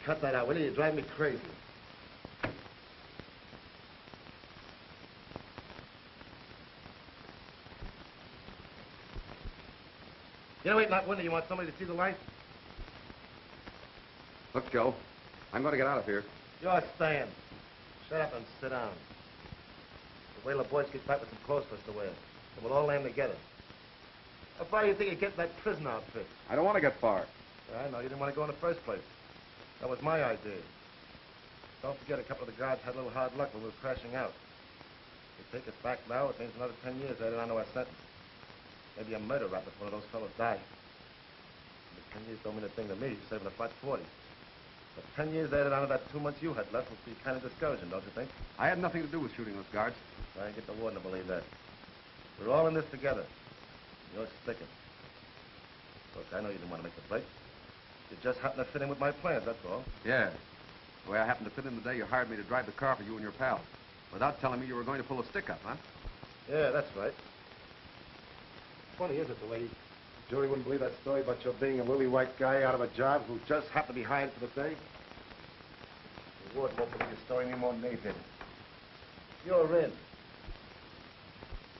cut that out, will you? You drive me crazy. You know, ain't not window. You want somebody to see the light? Look, Joe, I'm going to get out of here. You're staying. Shut up and sit down. Wait till the boys get back with some clothes for us to wear. And we'll all land together. How far do you think you get in that prison outfit? I don't want to get far. Yeah, I know. You didn't want to go in the first place. That was my idea. Don't forget, a couple of the guards had a little hard luck when we were crashing out. If they take us back now, it means another 10 years added onto our sentence. Maybe a murder rap if one of those fellows died. But 10 years don't mean a thing to me. You're saving a flat 40. But 10 years added onto that 2 months you had left would be kind of discouraging, don't you think? I had nothing to do with shooting those guards. I ain't get the warden to believe that. We're all in this together. You're sticking. Look, I know you didn't want to make the break. You just happened to fit in with my plans, that's all. Yeah. The way I happened to fit in the day you hired me to drive the car for you and your pal. Without telling me you were going to pull a stick up, huh? Yeah, that's right. Funny, is it, the way Joey wouldn't believe that story about your being a lily white guy out of a job who just happened to be hired for the day? The warden won't believe your story any more than they did. You're in.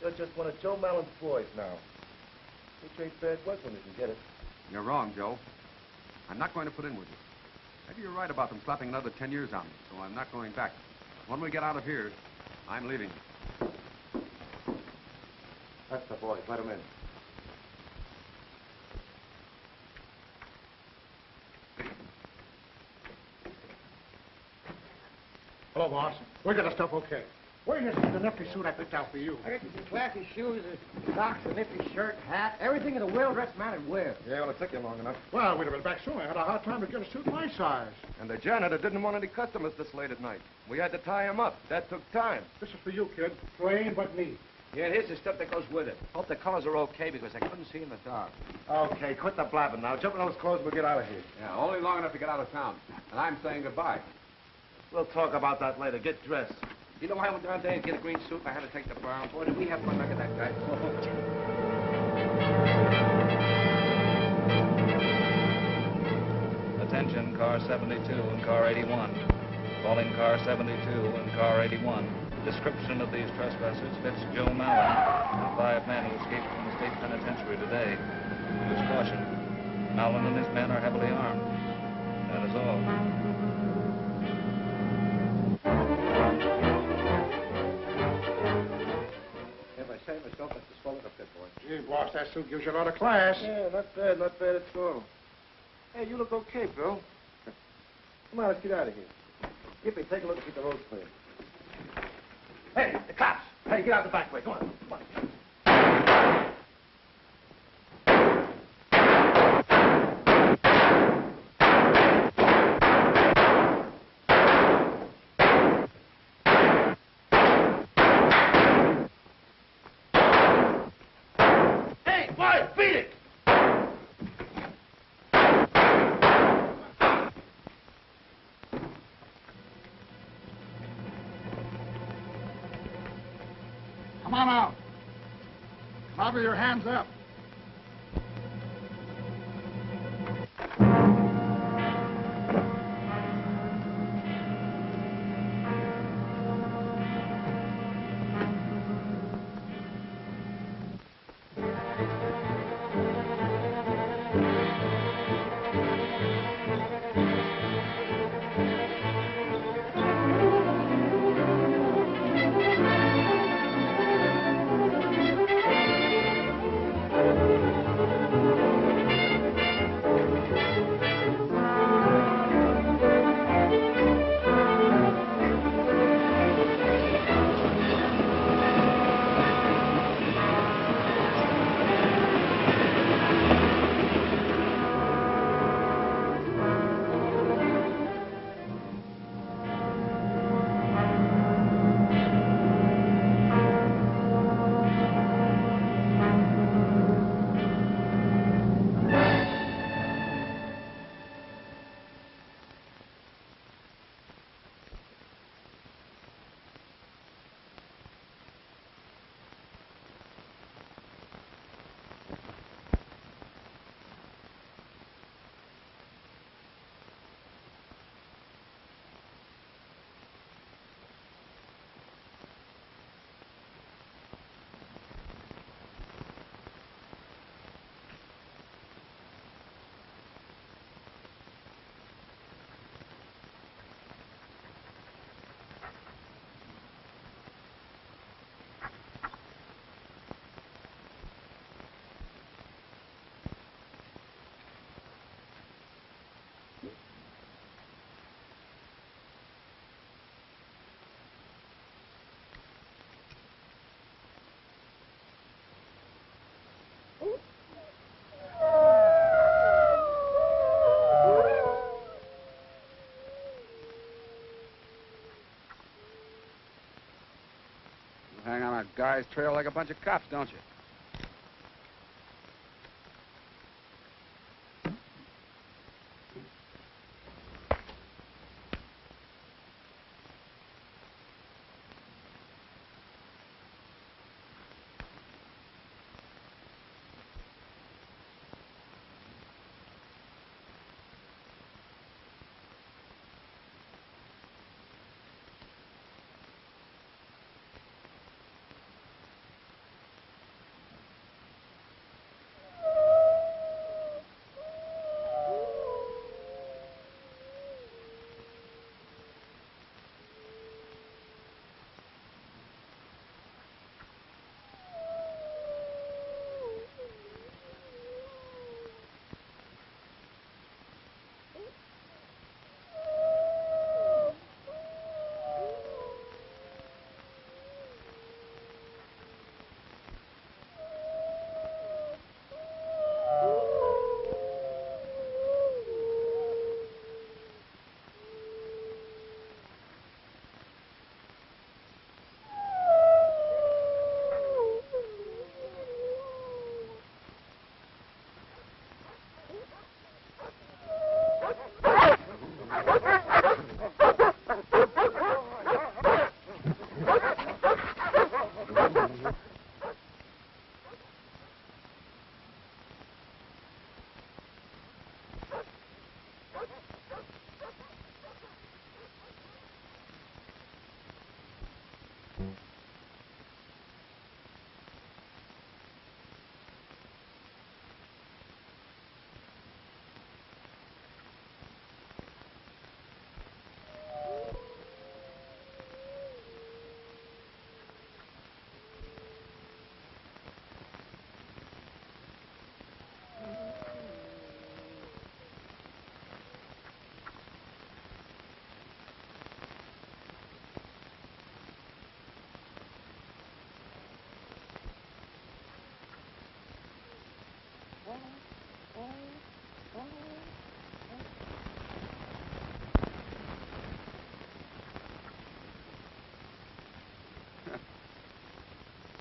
You're just one of Joe Mallon's boys now. Which ain't bad work when you can get it. You're wrong, Joe. I'm not going to put in with you. Maybe you're right about them slapping another 10 years on me, so I'm not going back. When we get out of here, I'm leaving. That's the boys. Let him in. Hello, boss. We got the stuff okay. Where is the nifty suit I picked out for you? I got you some classy shoes, socks, a nifty shirt, hat, everything in a well-dressed man would wear. Yeah, well, it took you long enough. Well, we'd have been back soon. I had a hard time to get a suit my size. And the janitor didn't want any customers this late at night. We had to tie him up. That took time. This is for you, kid. Plain but neat. Yeah, here's the stuff that goes with it. Hope the colors are okay because I couldn't see in the dark. Okay, quit the blabbing now. Jump in those clothes and we'll get out of here. Yeah, only long enough to get out of town. And I'm saying goodbye. We'll talk about that later. Get dressed. You know, I went down there and get a green suit and I had to take the brown. Boy, did we have fun like that guy. Attention, car 72 and car 81. Calling car 72 and car 81. Description of these trespassers fits Joe Mallon and 5 men who escaped from the state penitentiary today. Use caution. Mallon and his men are heavily armed. That is all. Gee, boss, that suit gives you a lot of class. Yeah, not bad at all. Hey, you look okay, Bill. Come on, let's get out of here. Gippy, take a look and keep the roads clear. Hey, the cops! Hey, get out the back way. Come on, come on. Come on out. Cover your hands up. guys trail like a bunch of cops, don't you?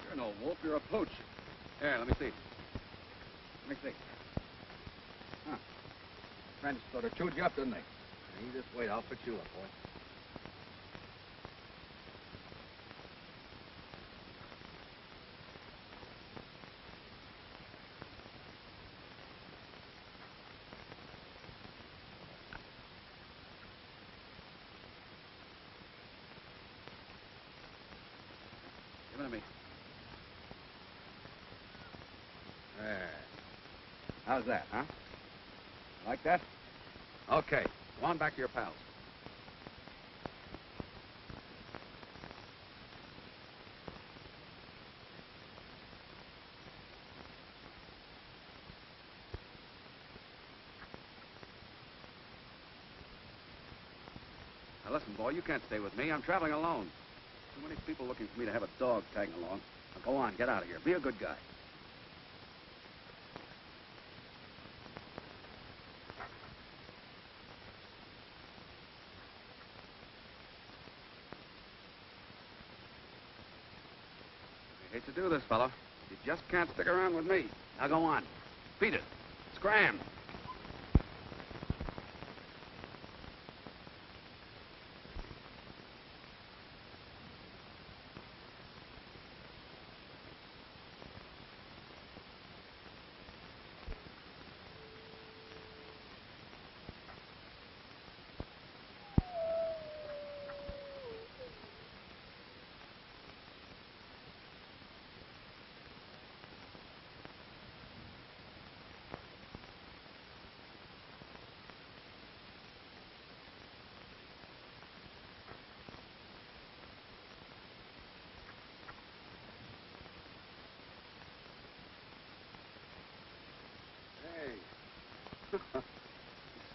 You're no wolf, you're a pooch. Here, let me see. Let me see. Huh. Friends sort of chewed you up, didn't they? Now, you just wait, I'll fix you up, boy. Give it to me. There. How's that, huh? Like that? Okay. Go on back to your pals. Now listen, boy, you can't stay with me. I'm traveling alone. Too many people looking for me to have a dog tagging along. Now go on, get out of here. Be a good guy. I hate to do this, fella. You just can't stick around with me. Now go on. Beat it. Scram.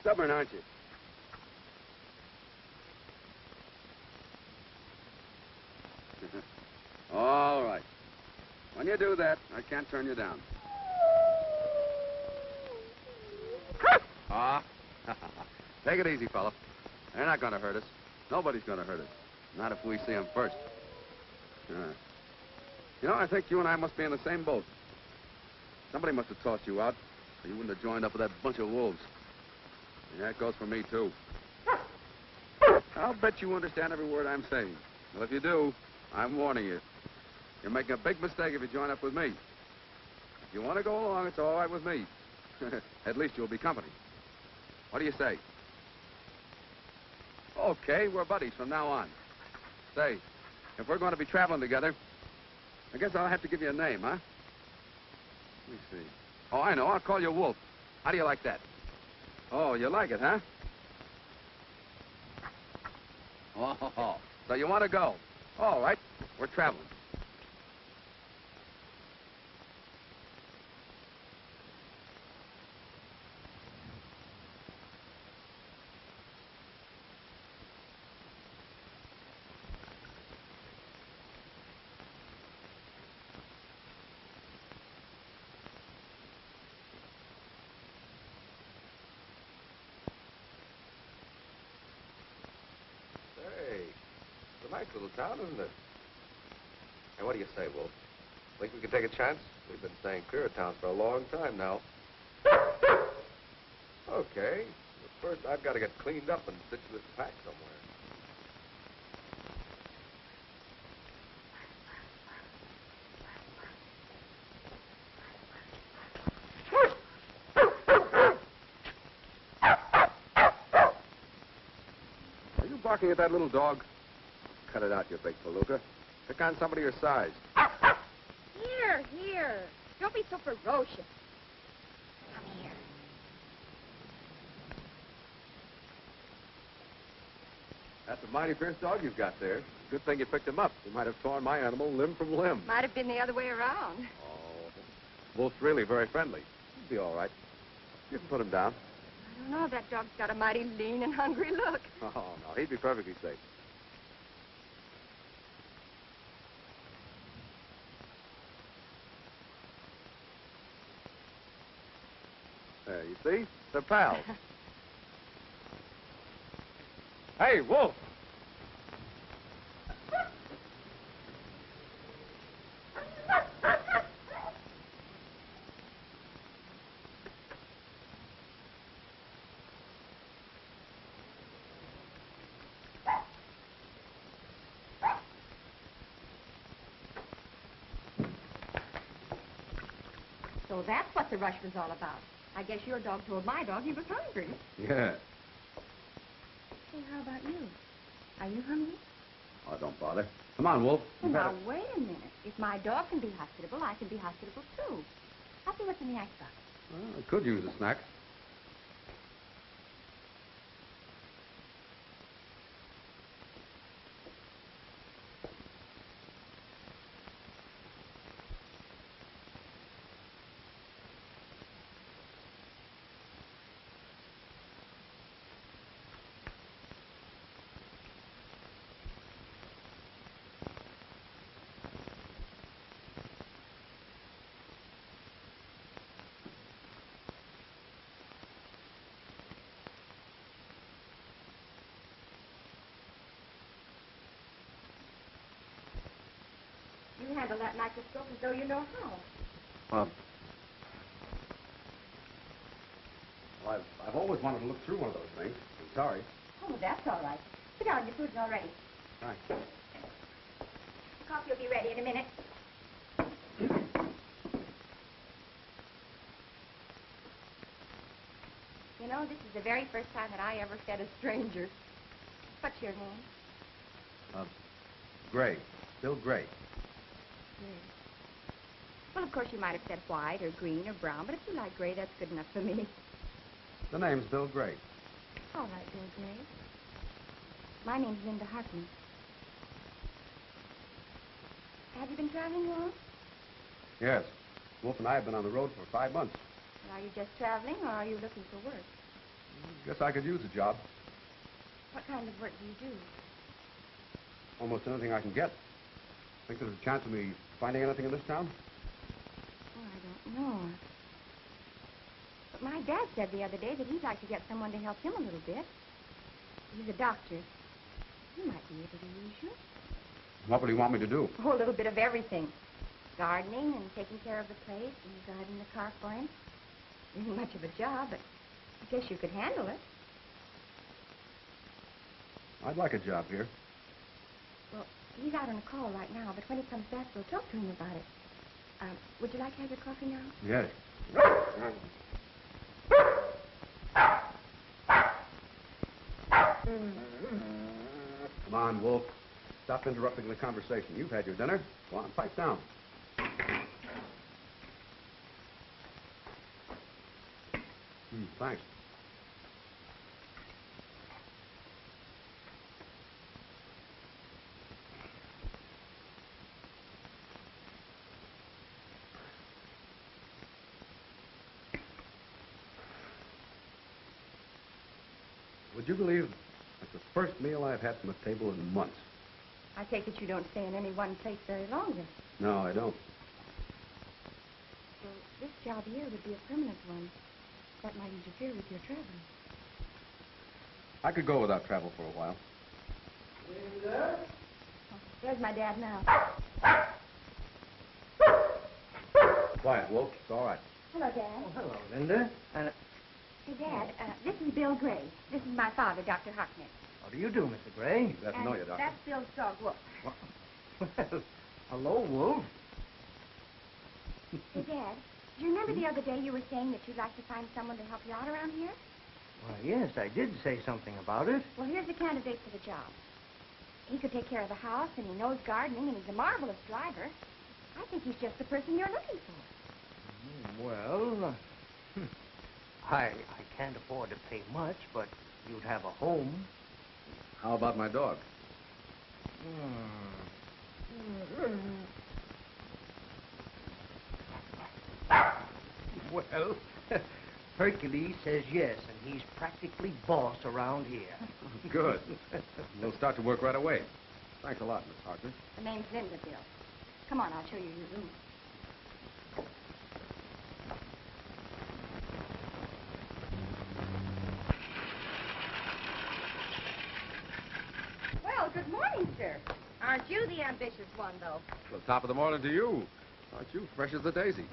Stubborn, aren't you? All right. When you do that, I can't turn you down. Ah. Take it easy, fella. They're not going to hurt us. Nobody's going to hurt us. Not if we see them first. You know, I think you and I must be in the same boat. Somebody must have tossed you out, or you wouldn't have joined up with that bunch of wolves. And that goes for me, too. I'll bet you understand every word I'm saying. Well, if you do, I'm warning you. You're making a big mistake if you join up with me. If you want to go along, it's all right with me. At least you'll be company. What do you say? Okay, we're buddies from now on. Say, if we're going to be traveling together, I guess I'll have to give you a name, huh? Let me see. Oh, I know. I'll call you Wolf. How do you like that? Oh, you like it, huh? Oh, so you want to go? All right. We're traveling. It's a nice little town, isn't it? And what do you say, Wolf? Think we can take a chance? We've been staying clear of town for a long time now. Okay. But first, I've got to get cleaned up and stitch this pack somewhere. Are you barking at that little dog? Cut it out, you big palooka. Pick on somebody your size. Here. Don't be so ferocious. Come here. That's a mighty fierce dog you've got there. Good thing you picked him up. You might have torn my animal limb from limb. Might have been the other way around. Oh, Wolf's really very friendly. He'll be all right. You can put him down. I don't know. That dog's got a mighty lean and hungry look. Oh, no, he'd be perfectly safe. There, you see? They're pals. Hey, Wolf! So that's what the rush was all about. I guess your dog told my dog he was hungry. Yeah. Hey, how about you? Are you hungry? Oh, don't bother. Come on, Wolf. Well, now, wait a minute. If my dog can be hospitable, I can be hospitable, too. I'll see what's in the icebox. Well, I could use a snack. You handle that microscope as though you know how. Well, I've always wanted to look through one of those things. I'm sorry. Oh, that's all right. Sit down. Your food's all ready. Thanks. The coffee will be ready in a minute. You know, this is the very first time that I ever fed a stranger. What's your name? Gray. Bill Gray. Well, of course, you might have said white or green or brown, but if you like gray, that's good enough for me. The name's Bill Gray. All right, Bill Gray. My name's Linda Hartman. Have you been traveling long? Yes. Wolf and I have been on the road for 5 months. Are you just traveling, or are you looking for work? Guess I could use a job. What kind of work do you do? Almost anything I can get. Think there's a chance of me finding anything in this town? Oh, I don't know. But my dad said the other day that he'd like to get someone to help him a little bit. He's a doctor. He might be able to use you. What would he want me to do? Oh, a little bit of everything. Gardening and taking care of the place and driving the car for him. Isn't much of a job, but I guess you could handle it. I'd like a job here. Well, he's out on a call right now, but when he comes back, we'll talk to him about it. Would you like to have your coffee now? Yes. Come on, Wolf. Stop interrupting the conversation. You've had your dinner. Go on, pipe down. Thanks. Would you believe that's the first meal I've had from a table in months? I take it you don't stay in any one place very long, then. No, I don't. Well, this job here would be a permanent one. That might interfere with your traveling. I could go without travel for a while. Oh, there's my dad now. Quiet, Wolf. It's all right. Hello, Dad. Oh, hello, Linda. Hey, Dad, this is Bill Gray. This is my father, Dr. Harkness. How do you do, Mr. Gray? Glad to know you, Doctor. That's Bill's dog, Wolf. Well, hello, Wolf. Hey, Dad, do you remember the other day you were saying that you'd like to find someone to help you out around here? Well, yes, I did say something about it. Well, here's the candidate for the job. He could take care of the house, and he knows gardening, and he's a marvelous driver. I think he's just the person you're looking for. Well, I can't afford to pay much, but you'd have a home. How about my dog? Well, Hercules says yes, and he's practically boss around here. Good. We'll start to work right away. Thanks a lot, Miss Harkness. The name's Linda, Bill. Come on, I'll show you your room. Well, good morning, sir. Aren't you the ambitious one, though? Well, top of the morning to you. Aren't you fresh as a daisy?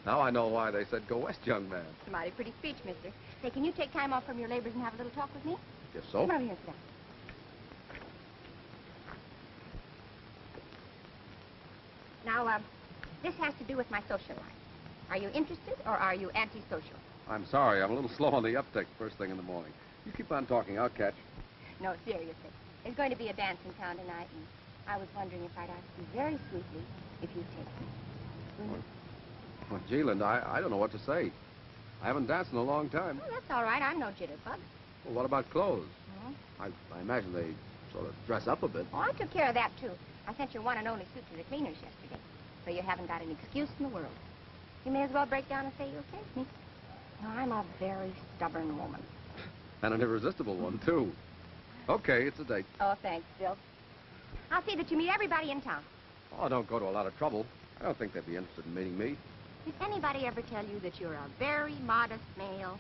Now I know why they said go west, young man. It's a mighty pretty speech, mister. Say, can you take time off from your labors and have a little talk with me? Yes, so? Come over here and sit down. Now, this has to do with my social life. Are you interested or are you antisocial? I'm sorry. I'm a little slow on the uptake first thing in the morning. You keep on talking. I'll catch. No, seriously. There's going to be a dance in town tonight, and I was wondering if I'd ask you very sweetly if you'd take me. Will you? Well, gee, Linda, I don't know what to say. I haven't danced in a long time. Oh, that's all right. I'm no jitterbug. Well, what about clothes? Hmm? I imagine they sort of dress up a bit. Oh, I took care of that, too. I sent your one and only suit to the cleaners yesterday, so you haven't got an excuse in the world. You may as well break down and say you'll take me. Now, I'm a very stubborn woman. And an irresistible one, too. Okay, it's a date. Oh, thanks, Bill. I'll see that you meet everybody in town. Oh, don't go to a lot of trouble. I don't think they'd be interested in meeting me. Did anybody ever tell you that you're a very modest male?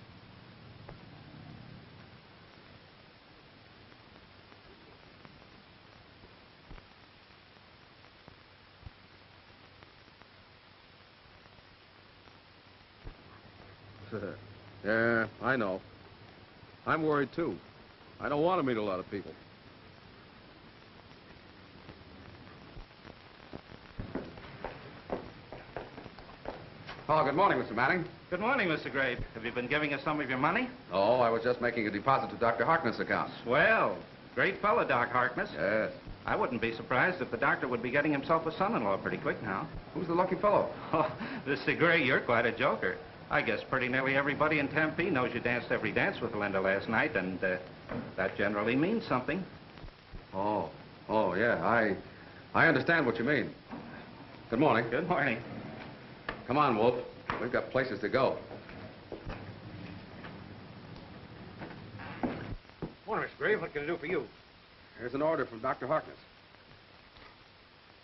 Yeah, I know. I'm worried, too. I don't want to meet a lot of people. Oh, good morning, Mr. Manning. Good morning, Mr. Gray. Have you been giving us some of your money? Oh, I was just making a deposit to Dr. Harkness' account. Well, great fellow, Doc Harkness. Yes. I wouldn't be surprised if the doctor would be getting himself a son-in-law pretty quick now. Who's the lucky fellow? Oh, Mr. Gray, you're quite a joker. I guess pretty nearly everybody in Tempe knows you danced every dance with Linda last night, and that generally means something. Oh, yeah, I understand what you mean. Good morning. Good morning. Come on, Wolf. We've got places to go. Morning, Miss Gray. What can I do for you? Here's an order from Dr. Harkness.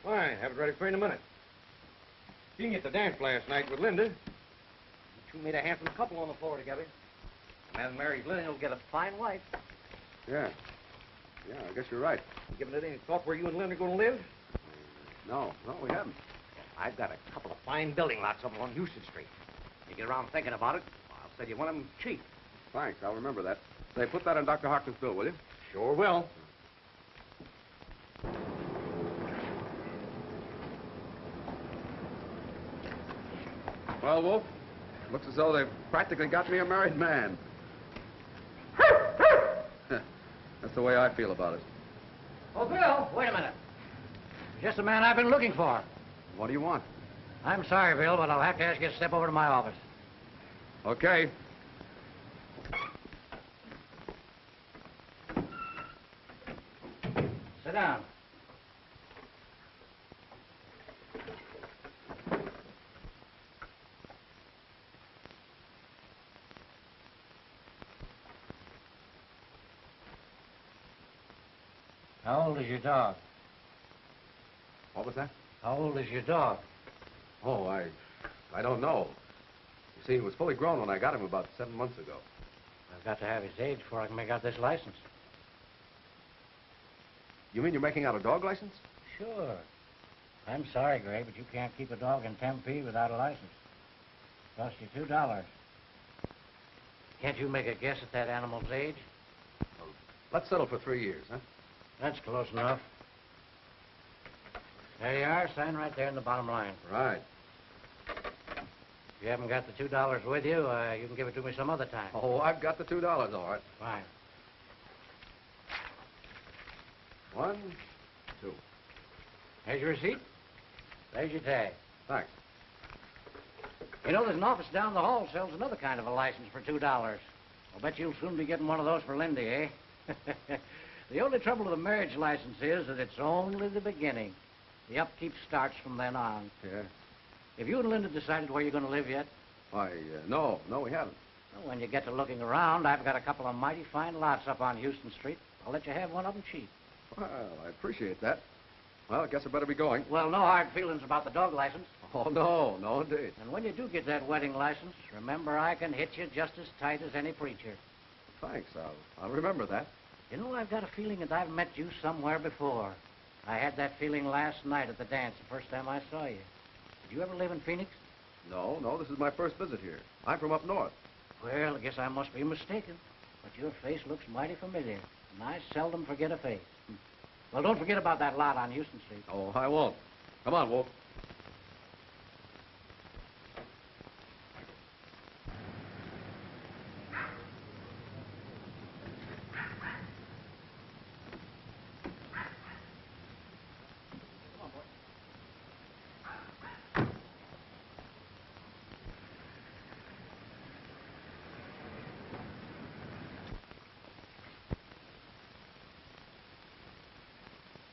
Fine. Have it ready for you in a minute. Seen you at the dance last night with Linda. You two made a handsome couple on the floor together. A man who marries Linda will get a fine wife. Yeah, I guess you're right. You given it any thought where you and Linda are going to live? No, we haven't. I've got a couple of fine building lots up along Houston Street. You get around thinking about it, I'll sell you one of them cheap. Thanks, I'll remember that. Say, put that on Dr. Harkness' bill, will you? Sure will. Well, Wolf, looks as though they've practically got me a married man. That's the way I feel about it. Oh, Bill, wait a minute. You're just the man I've been looking for. What do you want? I'm sorry, Bill, but I'll have to ask you to step over to my office. Okay. Sit down. How old is your dog? What was that? How old is your dog? Oh, I don't know. You see, he was fully grown when I got him about 7 months ago. I've got to have his age before I can make out this license. You mean you're making out a dog license? Sure. I'm sorry, Gray, but you can't keep a dog in Tempe without a license. Cost you $2. Can't you make a guess at that animal's age? Well, let's settle for 3 years, huh? That's close enough. There you are. Sign right there in the bottom line. Right. If you haven't got the $2 with you, you can give it to me some other time. Oh, I've got the $2, all right. Fine. 1, 2. There's your receipt. There's your tag. Thanks. You know, there's an office down the hall sells another kind of a license for $2. I'll bet you'll soon be getting one of those for Lindy, eh? The only trouble with a marriage license is that it's only the beginning. The upkeep starts from then on. Yeah. Have you and Linda decided where you're going to live yet? Why, no, we haven't. Well, when you get to looking around, I've got a couple of mighty fine lots up on Houston Street. I'll let you have one of them cheap. Well, I appreciate that. Well, I guess I better be going. Well, no hard feelings about the dog license. Oh, no, indeed. And when you do get that wedding license, remember I can hit you just as tight as any preacher. Thanks, I'll remember that. You know, I've got a feeling that I've met you somewhere before. I had that feeling last night at the dance, the first time I saw you. Did you ever live in Phoenix? No, this is my first visit here. I'm from up north. Well, I guess I must be mistaken. But your face looks mighty familiar, and I seldom forget a face. Well, don't forget about that lot on Houston Street. Oh, I won't. Come on, Wolf.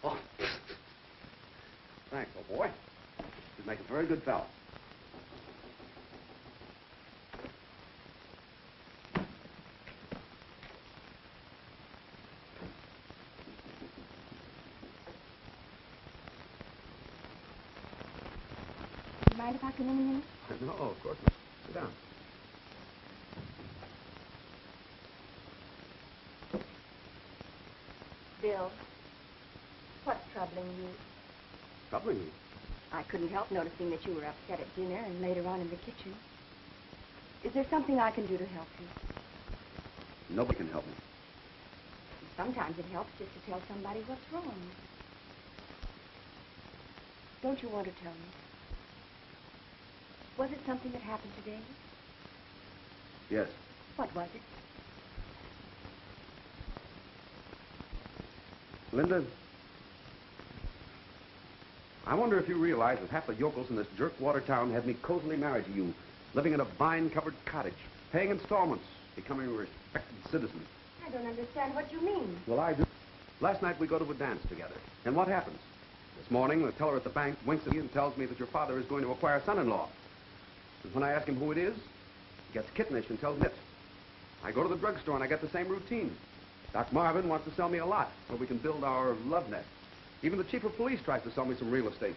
Oh. Thanks, old boy. You make a very good fellow. You mind if I come in a minute? No, of course not. Sit down. Bill, what's troubling you? Troubling you? I couldn't help noticing that you were upset at dinner and later on in the kitchen. Is there something I can do to help you? Nobody can help me. Sometimes it helps just to tell somebody what's wrong. Don't you want to tell me? Was it something that happened today? Yes. What was it? Linda, I wonder if you realize that half the yokels in this jerkwater town had me cozily married to you, living in a vine-covered cottage, paying installments, becoming a respected citizen. I don't understand what you mean. Well, I do. Last night we go to a dance together. And what happens? This morning, the teller at the bank winks at me and tells me that your father is going to acquire a son-in-law. And when I ask him who it is, he gets kittenish and tells me it. I go to the drugstore and I get the same routine. Doc Marvin wants to sell me a lot so we can build our love nest. Even the chief of police tries to sell me some real estate.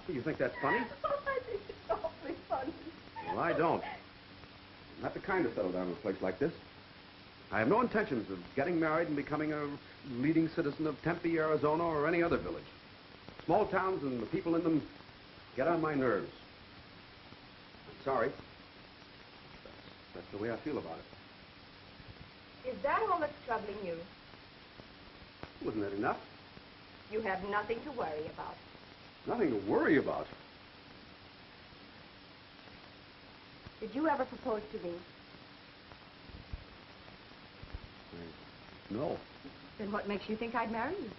You think that's funny? Oh, I think it's awfully funny. Well, I don't. I'm not the kind to settle down in a place like this. I have no intentions of getting married and becoming a leading citizen of Tempe, Arizona, or any other village. Small towns and the people in them get on my nerves. I'm sorry. That's the way I feel about it. Is that all that's troubling you? Wasn't that enough? You have nothing to worry about. Nothing to worry about. Did you ever propose to me? No. Then what makes you think I'd marry you?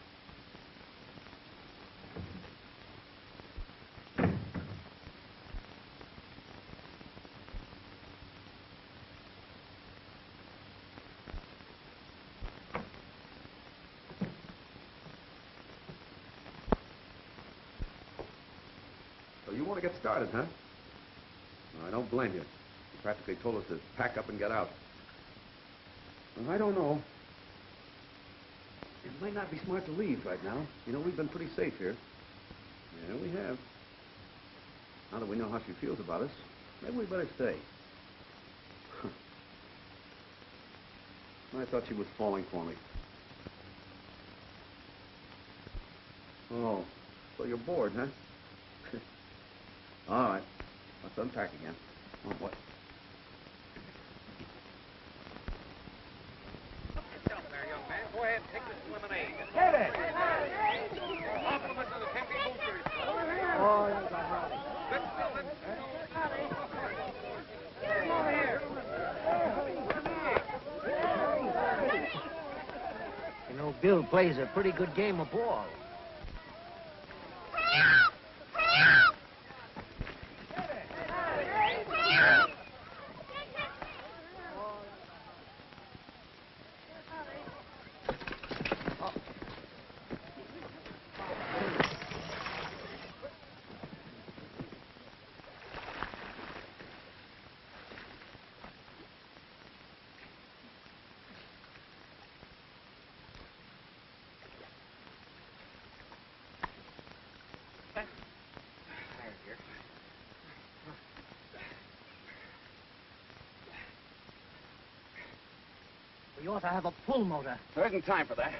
So you want to get started, huh? No, I don't blame you. You practically told us to pack up and get out. Well, I don't know. It might not be smart to leave right now. You know, we've been pretty safe here. Yeah, we have. Now that we know how she feels about us, maybe we better stay. I thought she was falling for me. Oh, so you're bored, huh? All right. Let's unpack again. Oh, what? Go ahead, take this lemonade. Get it! Compliments of the Tempe Boosters. Oh, that's all right. You know, Bill plays a pretty good game of ball. You ought to have a pull motor. There isn't time for that.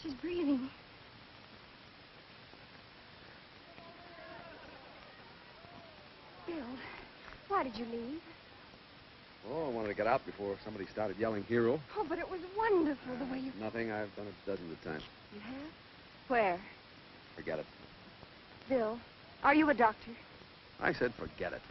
She's breathing. Bill, why did you leave? Oh, I wanted to get out before somebody started yelling hero. Oh, but it was wonderful the way you... Nothing. I've done it dozens of times. You have? Where? Forget it. Bill, are you a doctor? I said forget it.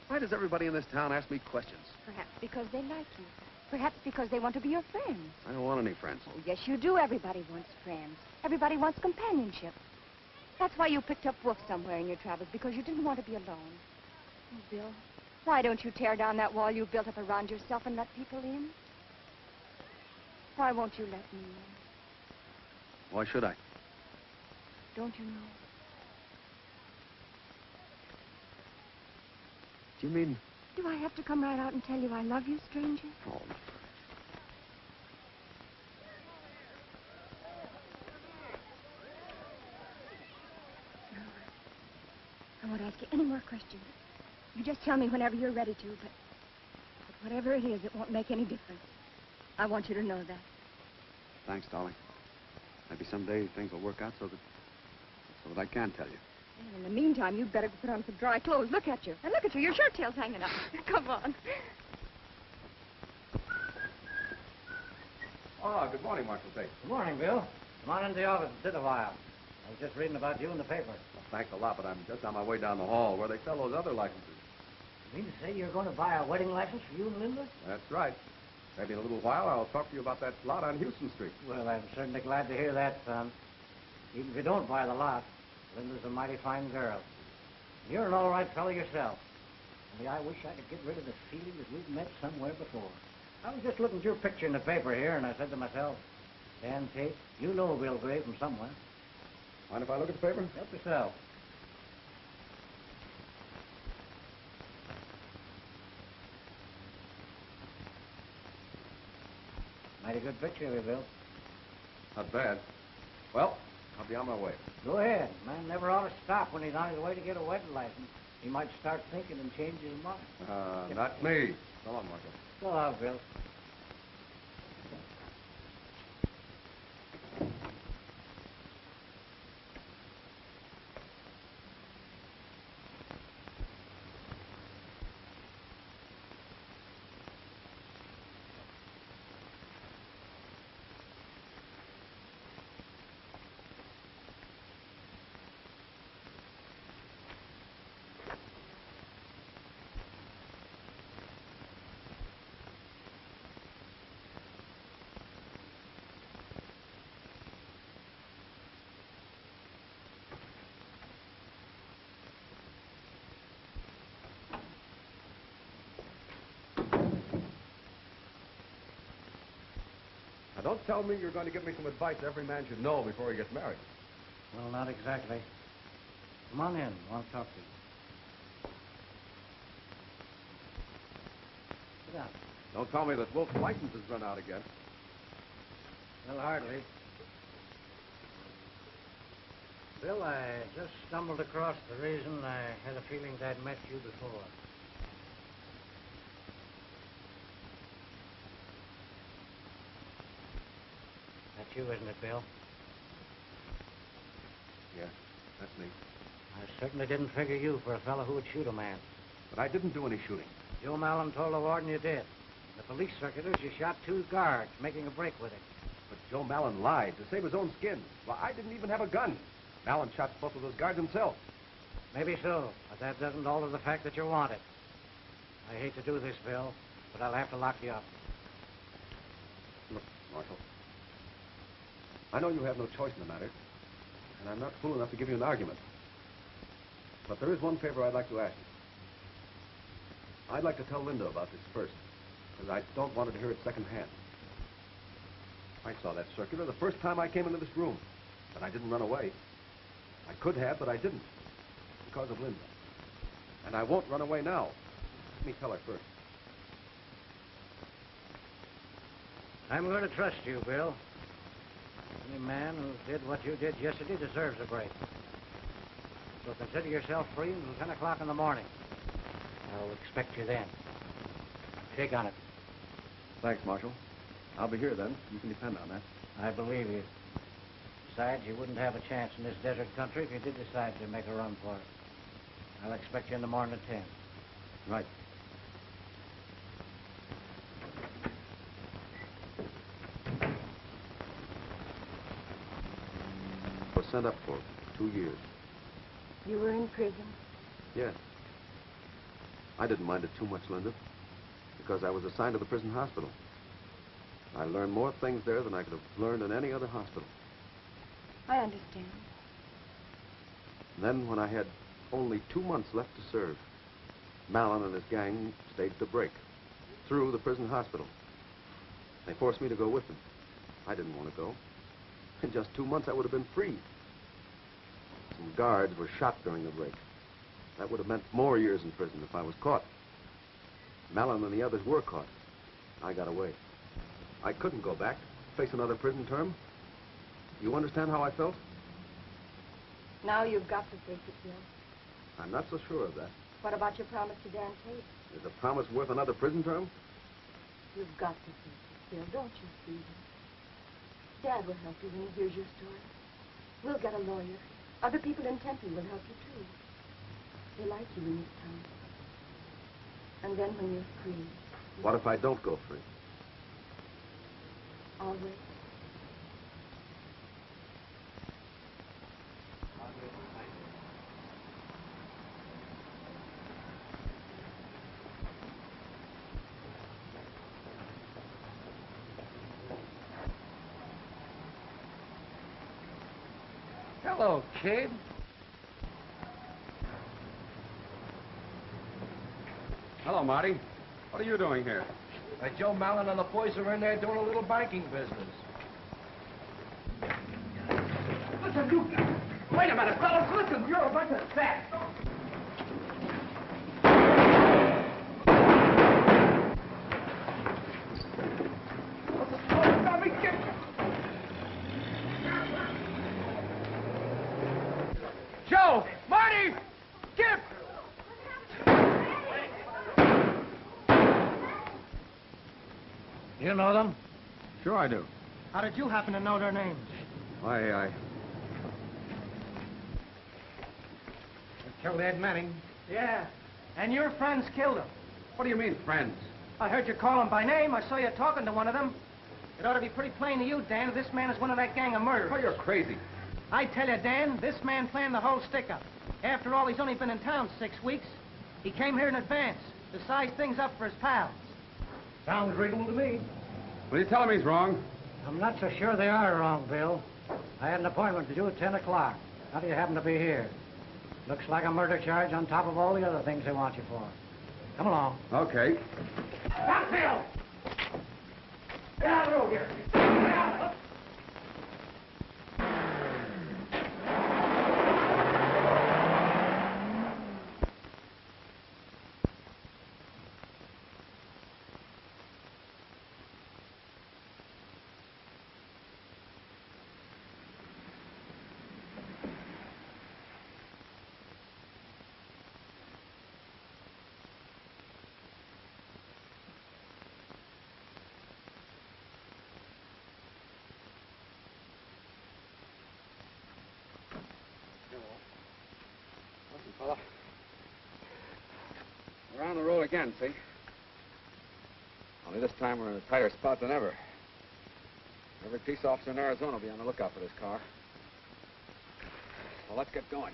Why does everybody in this town ask me questions? Perhaps because they like you. Perhaps because they want to be your friends. I don't want any friends. Oh, yes, you do. Everybody wants friends. Everybody wants companionship. That's why you picked up Wolf somewhere in your travels, because you didn't want to be alone. Oh, Bill, why don't you tear down that wall you built up around yourself and let people in? Why won't you let me in? Why should I? Don't you know? Do you mean... Do I have to come right out and tell you I love you, stranger? Oh, I won't ask you any more questions. You just tell me whenever you're ready to, but whatever it is, it won't make any difference. I want you to know that. thanks, darling. Maybe someday things will work out so that I can tell you. And in the meantime, you'd better put on some dry clothes. Look at you. And look at you. Your shirt tail's hanging up. Come on. Oh, good morning, Marshal Tate. Good morning, Bill. Come on into the office and sit a while. I was just reading about you in the paper. Well, thanks a lot, but I'm just on my way down the hall where they sell those other licenses. You mean to say you're going to buy a wedding license for you and Linda? That's right. Maybe in a little while I'll talk to you about that lot on Houston Street. Well, I'm certainly glad to hear that, son. Even if you don't buy the lot, Linda's a mighty fine girl. You're an all right fellow yourself. Only I wish I could get rid of the feeling that we've met somewhere before. I was just looking at your picture in the paper here, and I said to myself, Dan Tate, you know Bill Gray from somewhere. Mind if I look at the paper? Help yourself. Mighty good picture of you, Bill. Not bad. Well, I'll be on my way. Go ahead. Man never ought to stop when he's on his way to get a wedding license. He might start thinking and change his mind. Not me. So long, Marshal. So long, Bill. Now, don't tell me you're going to give me some advice every man should know before he gets married. Well, not exactly. Come on in. I want to talk to you. Sit down. Don't tell me that Wolf's license has run out again. Well, hardly. Bill, I just stumbled across the reason I had a feeling I'd met you before. That's you, isn't it, Bill? Yeah, that's me. I certainly didn't figure you for a fellow who would shoot a man. But I didn't do any shooting. Joe Mallon told the warden you did. The police circulars, you shot 2 guards, making a break with it. But Joe Mallon lied to save his own skin. Well, I didn't even have a gun. Mallon shot both of those guards himself. Maybe so, but that doesn't alter the fact that you're wanted. I hate to do this, Bill, but I'll have to lock you up. Look, Marshal, I know you have no choice in the matter, and I'm not fool enough to give you an argument. But there is one favor I'd like to ask you. I'd like to tell Linda about this first, because I don't want her to hear it secondhand. I saw that circular the first time I came into this room, but I didn't run away. I could have, but I didn't, because of Linda. And I won't run away now. Let me tell her first. I'm going to trust you, Bill. Any man who did what you did yesterday deserves a break. So consider yourself free until 10 o'clock in the morning. I'll expect you then. Shake on it. Thanks, Marshal. I'll be here then. You can depend on that. I believe you. Besides, you wouldn't have a chance in this desert country if you did decide to make a run for it. I'll expect you in the morning at 10. Right. Was sent up for 2 years. You were in prison? Yes. I didn't mind it too much, Linda, because I was assigned to the prison hospital. I learned more things there than I could have learned in any other hospital. I understand. And then, when I had only 2 months left to serve, Mallon and his gang staged a break through the prison hospital. They forced me to go with them. I didn't want to go. In just 2 months, I would have been free. Some guards were shot during the break. That would have meant more years in prison if I was caught. Mallon and the others were caught. I got away. I couldn't go back, face another prison term. You understand how I felt? Now you've got to face it, Bill. I'm not so sure of that. What about your promise to Dan Tate? Is a promise worth another prison term? You've got to face it, Bill. Don't you see him? Dad will help you when he hears your story. We'll get a lawyer. Other people in Tempe will help you, too. They like you in this town. And then when you're free... What if I don't go free? Always. Hello, kid. Hello, Marty. What are you doing here? Joe Mallon and the boys are in there doing a little banking business. Listen, you... Wait a minute, fellas, listen, you're a bunch of saps. Joe! Marty! Skip! You know them? Sure I do. How did you happen to know their names? I Killed Ed Manning. Yeah, and your friends killed him. What do you mean, friends? I heard you call him by name. I saw you talking to one of them. It ought to be pretty plain to you, Dan, that this man is one of that gang of murderers. Oh, you're crazy. I tell you, Dan, this man planned the whole stick-up. After all, he's only been in town 6 weeks. He came here in advance to size things up for his pals. Sounds reasonable to me. Will you tell him he's wrong? I'm not so sure they are wrong, Bill. I had an appointment to do at 10 o'clock. How do you happen to be here? Looks like a murder charge on top of all the other things they want you for. Come along. Okay. Stop, Bill! Get out of the road here. Get out. Listen, fella. We're on the road again, see? Only this time we're in a tighter spot than ever. Every peace officer in Arizona will be on the lookout for this car. Well, let's get going.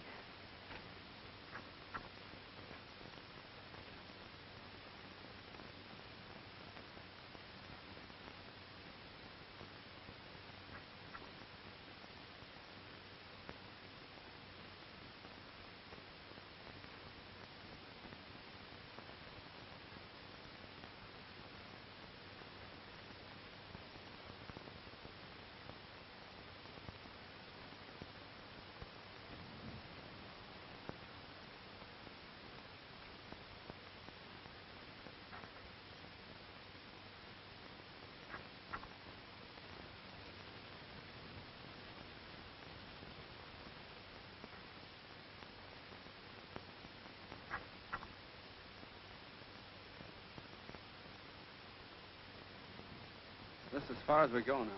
This is as far as we go now.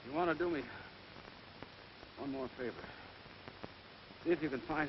You want to do me one more favor? See if you can find...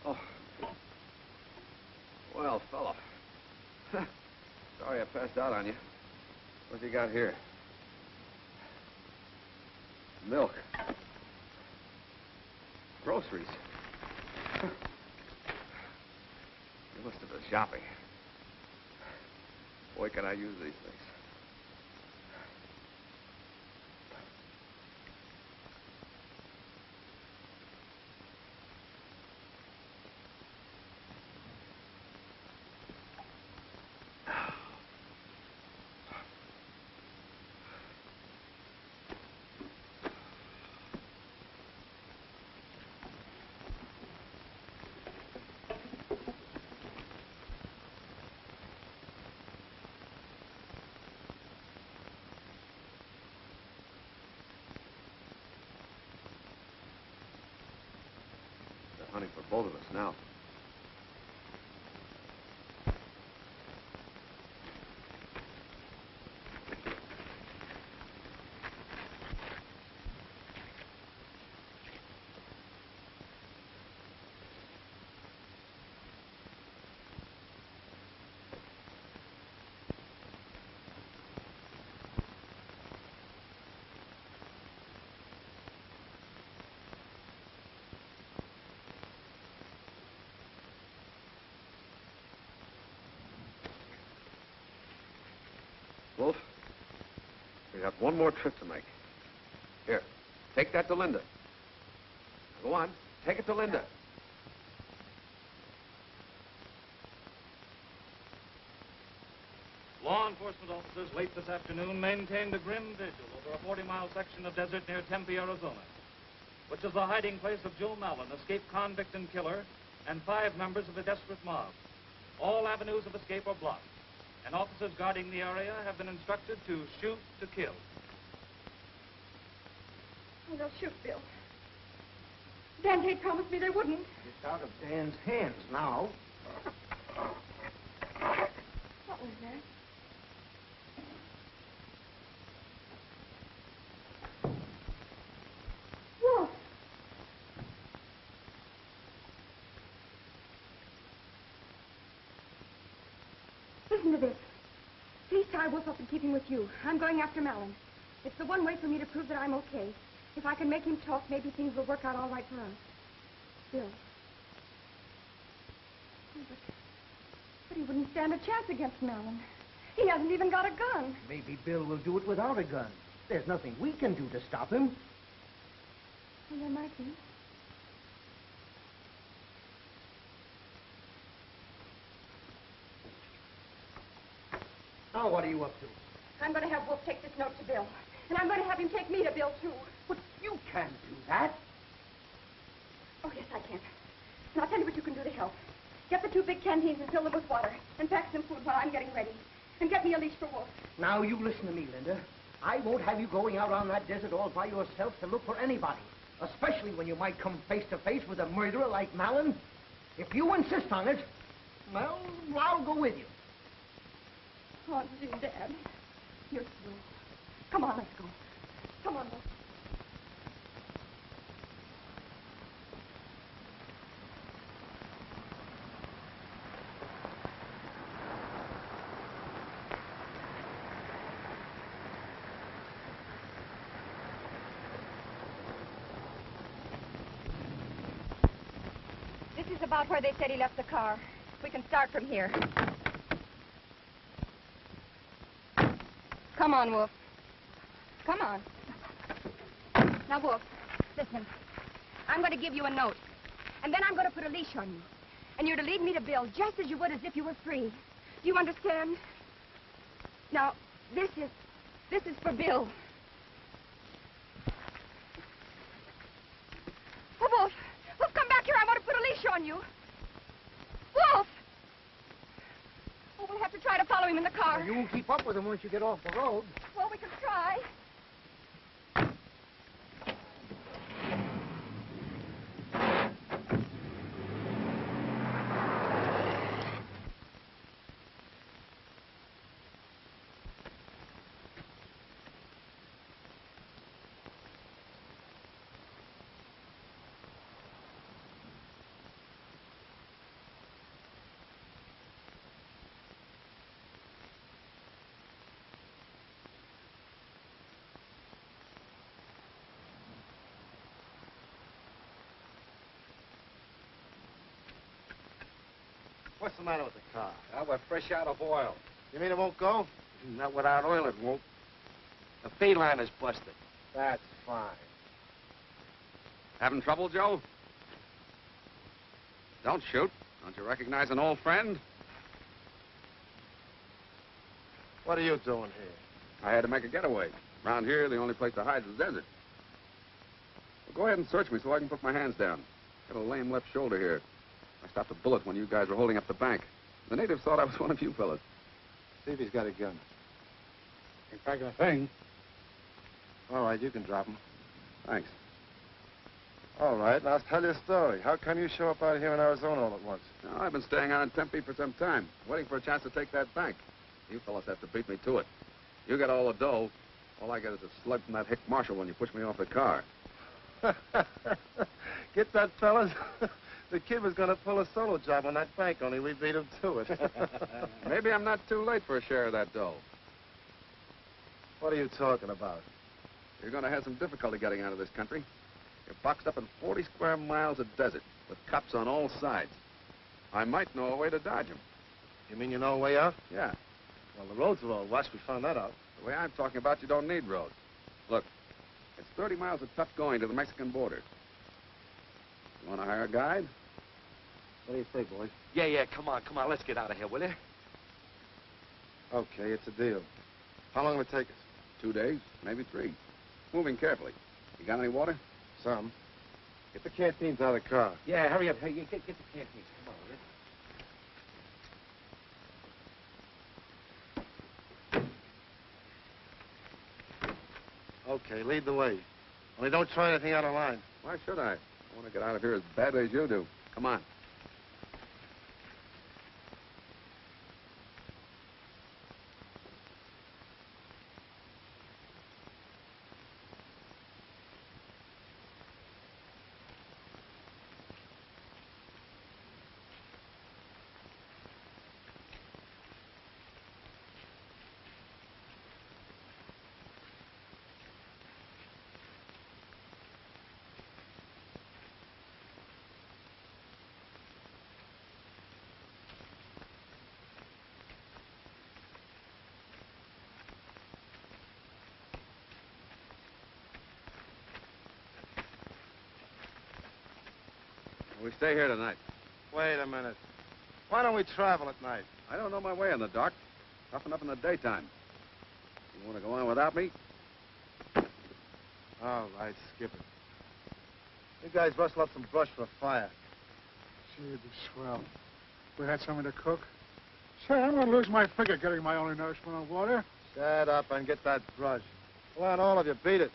Oh. Well, fella. Sorry I passed out on you. What you got here? Milk. Groceries. You must have been shopping. Boy, can I use these things. hunting for both of us now. Wolf, we got one more trip to make. Here, take that to Linda. Go on, take it to Linda. Law enforcement officers late this afternoon maintained a grim vigil over a 40-mile section of desert near Tempe, Arizona, which is the hiding place of Joe Mallon, escaped convict and killer, and 5 members of a desperate mob. All avenues of escape are blocked, and officers guarding the area have been instructed to shoot to kill. Oh, they'll shoot Bill. Dan Tate promised me they wouldn't. It's out of Dan's hands now. What was that? Wolf! Listen to this. Please tie Wolf up and keep him with you. I'm going after Mellon. It's the one way for me to prove that I'm okay. If I can make him talk, maybe things will work out all right for us. Bill. Oh, but he wouldn't stand a chance against Mellon. He hasn't even got a gun. Maybe Bill will do it without a gun. There's nothing we can do to stop him. Well, there might be. Now, what are you up to? I'm going to have Wolf take this note to Bill. And I'm going to have him take me to Bill, too. But you can't do that. Oh, yes, I can. And I'll tell you what you can do to help. Get the 2 big canteens and fill them with water. And pack some food while I'm getting ready. And get me a leash for Wolf. Now, you listen to me, Linda. I won't have you going out on that desert all by yourself to look for anybody. Especially when you might come face to face with a murderer like Mallon. If you insist on it, well, I'll go with you. Oh, gee, Dad. You're through. Come on, let's go. Come on, Wolf. This is about where they said he left the car. We can start from here. Come on, Wolf. Come on. Now, Wolf, listen. I'm going to give you a note. And then I'm going to put a leash on you. And you're to lead me to Bill just as you would as if you were free. Do you understand? Now, this is for Bill. Oh, Wolf. Wolf, come back here. I want to put a leash on you. Wolf! Oh, we'll have to try to follow him in the car. Well, you won't keep up with him once you get off the road. Well, we can try. What's the matter with the car? We're fresh out of oil. You mean it won't go? Not without oil, it won't. The feed line is busted. That's fine. Having trouble, Joe? Don't shoot. Don't you recognize an old friend? What are you doing here? I had to make a getaway. Around here, the only place to hide is the desert. Well, go ahead and search me so I can put my hands down. Got a lame left shoulder here. I stopped a bullet when you guys were holding up the bank. The natives thought I was one of you fellas. See if he's got a gun. Ain't packing a thing. All right, you can drop him. Thanks. All right, now tell your story. How come you show up out here in Arizona all at once? Now, I've been staying on in Tempe for some time, waiting for a chance to take that bank. You fellas have to beat me to it. You got all the dough. All I get is a slug from that hick marshal when you push me off the car. Get that, fellas? The kid was going to pull a solo job on that bank, only we beat him to it. Maybe I'm not too late for a share of that dough. What are you talking about? You're going to have some difficulty getting out of this country. You're boxed up in 40 square miles of desert with cops on all sides. I might know a way to dodge them. You mean you know a way out? Yeah. Well, the roads are all washed. We found that out. The way I'm talking about, you don't need roads. Look, it's 30 miles of tough going to the Mexican border. You want to hire a guide? What do you say, boys? Yeah, come on, let's get out of here, will you? Okay, it's a deal. How long will it take us? 2 days, maybe 3. Moving carefully. You got any water? Some. Get the canteens out of the car. Yeah, hurry up. Hey, get the canteen. Come on, will you? Okay, lead the way. Only don't try anything out of line. Why should I? I want to get out of here as badly as you do. Come on. We stay here tonight. Wait a minute. Why don't we travel at night? I don't know my way in the dark. Toughen up in the daytime. You want to go on without me? All right, skip it. You guys rustle up some brush for a fire. Gee, it'd be swell. We had something to cook. Say, I'm going to lose my figure getting my only nourishment on water. Shut up and get that brush. Go on, all of you, beat it.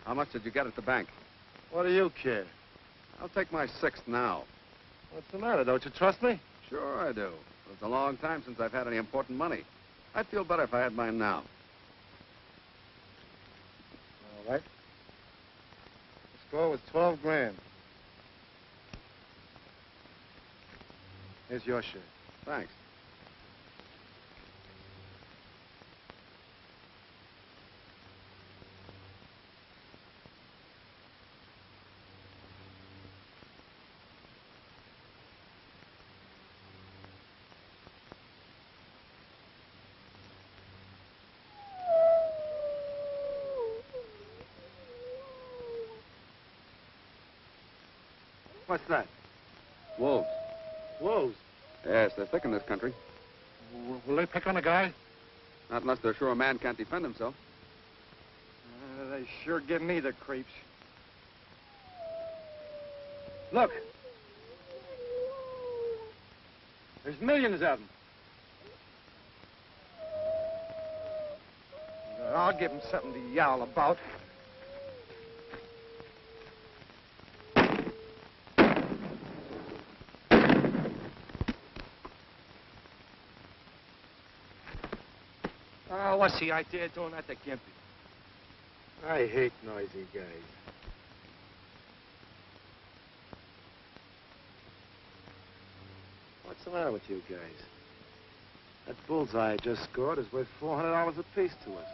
How much did you get at the bank? What do you care? I'll take my 6th now. What's the matter? Don't you trust me? Sure I do. It's a long time since I've had any important money. I'd feel better if I had mine now. All right. The score was 12 grand. Here's your share. Thanks. What's that? Wolves. Wolves. Yes, they're thick in this country. Will they pick on a guy? Not unless they're sure a man can't defend himself. They sure give me the creeps. Look. There's millions of them. I'll give them something to yowl about. Oh, what's the idea of doing that to Gimpy? I hate noisy guys. What's the matter with you guys? That bullseye I just scored is worth $400 apiece to us.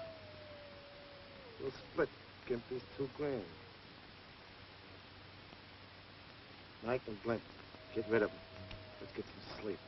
We'll split Gimpy's 2 grand. Mike and Blink, get rid of them. Let's get some sleep.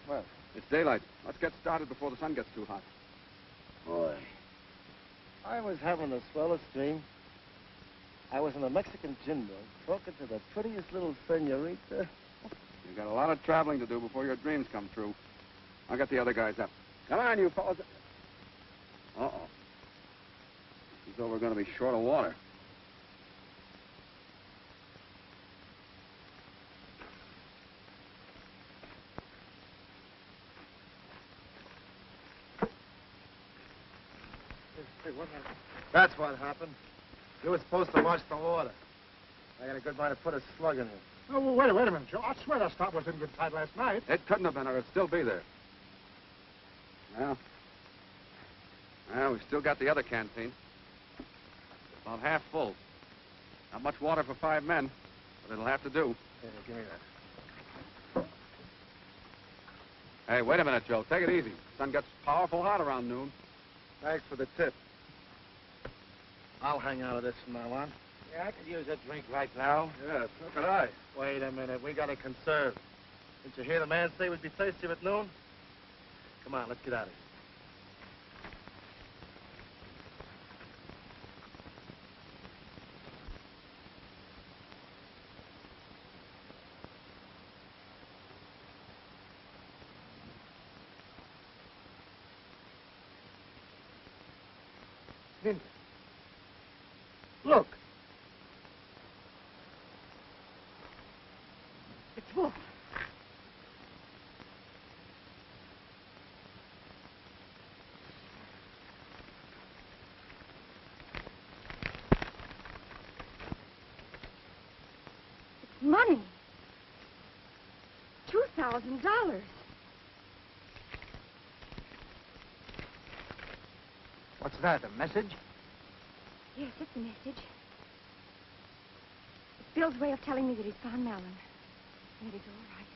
What? It's daylight. Let's get started before the sun gets too hot. Boy, I was having the swellest dream. I was in a Mexican gin mill talking to the prettiest little senorita. You got a lot of traveling to do before your dreams come true. I'll get the other guys up. Come on, you fellas. Uh-oh. As though we're going to be short of water. Hey, what happened? That's what happened. You were supposed to wash the water. I got a good mind to put a slug in it. Oh, well, wait a minute, Joe. I swear that stop was in good tide last night. It couldn't have been, or it'd still be there. Well, we've still got the other canteen. About half full. Not much water for 5 men, but it'll have to do. Here, give me that. Hey, wait a minute, Joe. Take it easy. Sun gets powerful hot around noon. Thanks for the tip. I'll hang out of this from now on. Yeah, I could use a drink right now. Yes, so could I. Wait a minute. We got to conserve. Didn't you hear the man say we'd be thirsty at noon? Come on, let's get out of here. Linda. Look. It's Wolf. It's money. $2,000. What's that, a message? Yes, it's a message. It's Bill's way of telling me that he's found Malin. And that it's all right.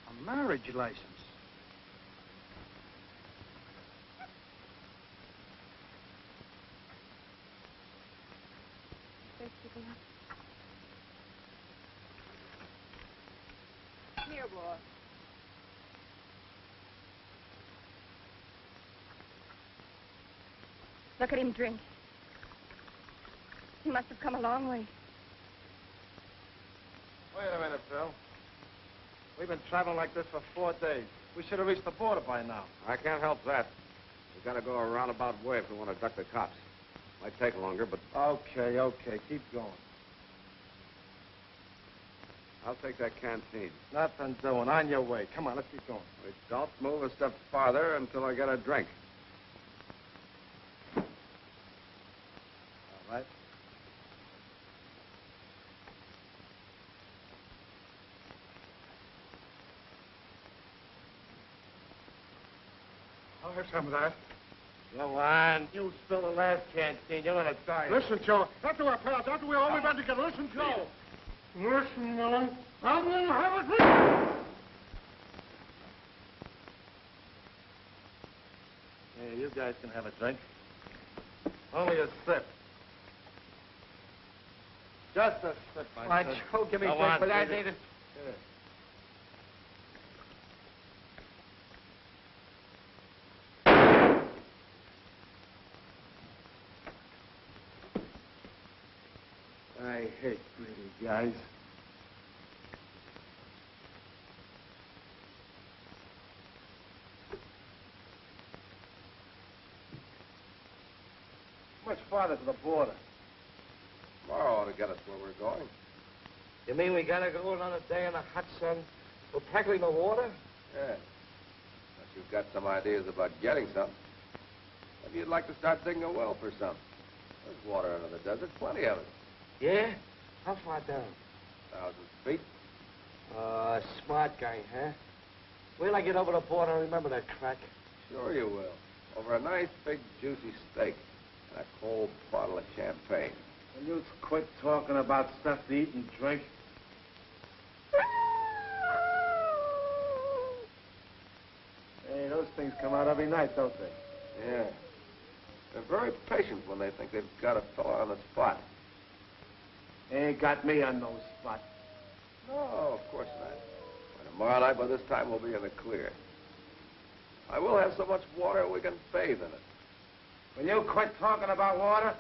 A marriage license. Thirsty for lunch? Here, boy. Look at him drink. He must have come a long way. Wait a minute, Phil. We've been traveling like this for 4 days. We should have reached the border by now. I can't help that. We've got to go a roundabout way if we want to duck the cops. Might take longer, but Okay. Keep going. I'll take that canteen. Nothing doing. On your way. Come on, let's keep going. We don't move a step farther until I get a drink. All right. I'll have some of that. Go on. You spill the last canteen. You're gonna die. Listen, Joe. After our pals, after we all we've been together. Listen, Joe. Listen, Millen. I'm going to have a drink. Hey, you guys can have a drink. Only a sip. Just a sip, Why, Joe, give me a Go drink on, for that. baby. Ain't it? Here. I hate greedy guys. Much farther to the border. Tomorrow ought to get us where we're going. You mean we gotta go another day in the hot sun? We're tackling the water? Yeah. But you've got some ideas about getting some. Maybe you'd like to start digging a well for some. There's water under the desert, plenty of it. Yeah? How far down? 1,000 feet. Smart guy, huh? Wait till I get over the border and remember that crack. Sure you will. Over a nice, big, juicy steak and a cold bottle of champagne. Will you quit talking about stuff to eat and drink? Hey, those things come out every night, don't they? Yeah. They're very patient when they think they've got a fella on the spot. They ain't got me on no spot. No, of course not. By tomorrow night, by this time, we'll be in the clear. I will have so much water we can bathe in it. Will you quit talking about water?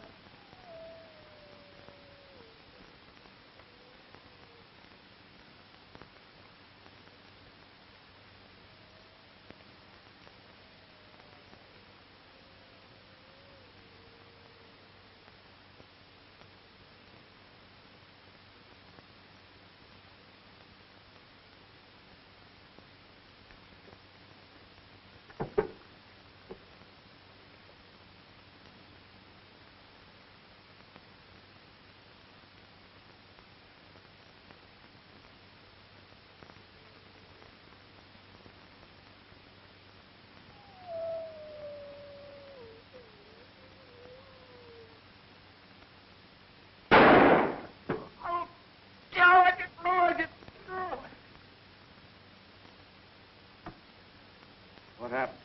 What happened?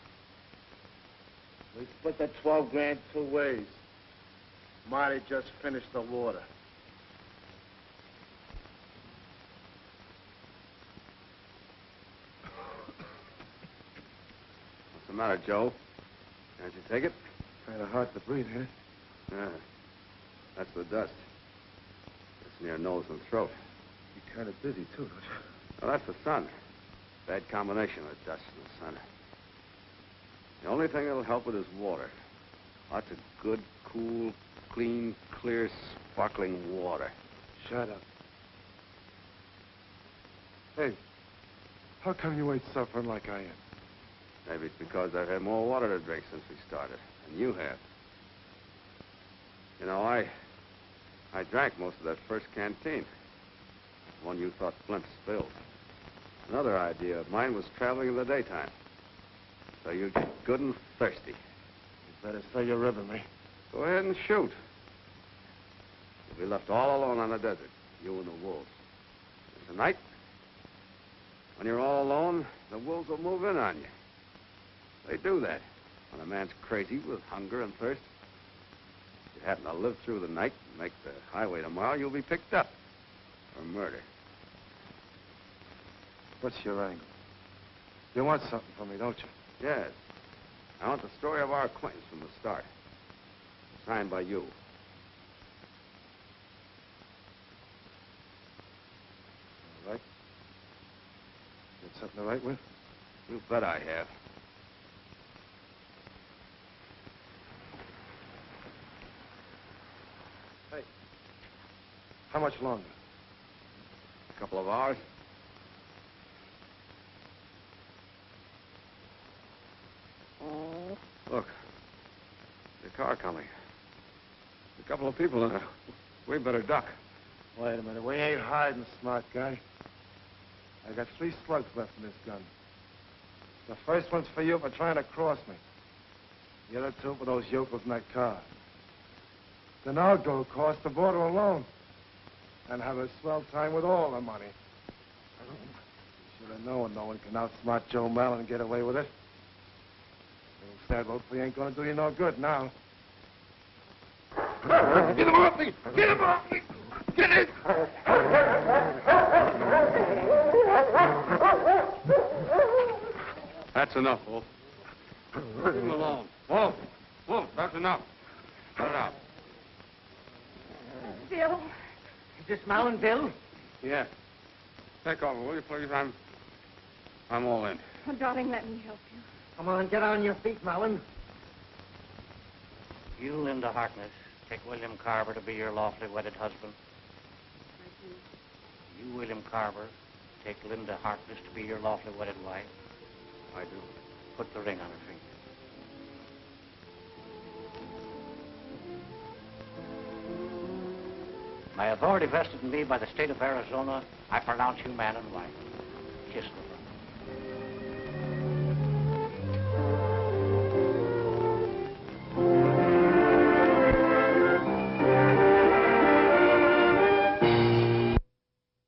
We split the 12 grand 2 ways. Marty just finished the water. What's the matter, Joe? Can't you take it? Kind of hard to breathe, huh? Yeah. That's the dust. It's near nose and throat. You're kind of dizzy, too, don't you? Well, that's the sun. Bad combination of dust and the sun. The only thing that'll help it is water. Lots of good, cool, clean, clear, sparkling water. Shut up. Hey, how come you ain't suffering like I am? Maybe it's because I've had more water to drink since we started, and you have. You know, I drank most of that first canteen. The one you thought Flint spilled. Another idea of mine was traveling in the daytime. So you get good and thirsty. You better say you're ribbing me. Go ahead and shoot. You'll be left all alone on the desert, you and the wolves. And tonight, when you're all alone, the wolves will move in on you. They do that when a man's crazy with hunger and thirst. If you happen to live through the night and make the highway tomorrow, you'll be picked up for murder. What's your angle? You want something from me, don't you? Yes. I want the story of our acquaintance from the start. Signed by you. All right. Got something to write with? You bet I have. Hey. How much longer? A couple of hours. Look, the car coming. A couple of people in it. We better duck. Wait a minute. We ain't hiding, smart guy. I got 3 slugs left in this gun. The first one's for you for trying to cross me. The other 2 for those yokels in that car. Then I'll go across the border alone and have a swell time with all the money. Should have known no one can outsmart Joe Mallon and get away with it. Sad hopefully ain't gonna do you no good now. Get him off me! Get him off me! Get it! That's enough, Wolf. Leave him alone. Wolf! Wolf, that's enough. Cut it out. Bill. Is this Mallon, Bill? Yeah. Take over, will you, please? I'm all in. Oh, darling, let me help you. Come on, get on your feet, Mallon. You, Linda Harkness, take William Carver to be your lawfully wedded husband. I do. You, William Carver, take Linda Harkness to be your lawfully wedded wife. I do. Put the ring on her finger. By authority vested in me by the state of Arizona, I pronounce you man and wife. Kiss the bride.